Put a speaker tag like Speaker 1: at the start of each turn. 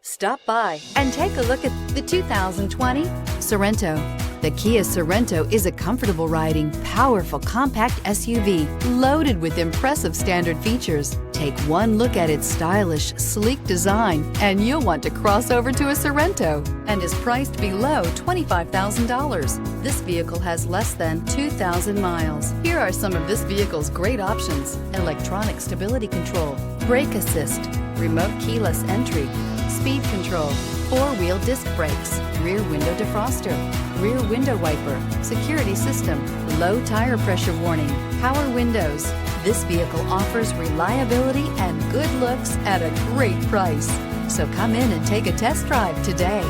Speaker 1: Stop by and take a look at the 2020 Sorento. The Kia Sorento is a comfortable riding, powerful compact SUV loaded with impressive standard features. Take one look at its stylish, sleek design and you'll want to cross over to a Sorento, and is priced below $25,000. This vehicle has less than 2,000 miles. Here are some of this vehicle's great options: electronic stability control, brake assist, remote keyless entry, speed control, four-wheel disc brakes, rear window defroster, rear window wiper, security system, low tire pressure warning, power windows. This vehicle offers reliability and good looks at a great price. So come in and take a test drive today.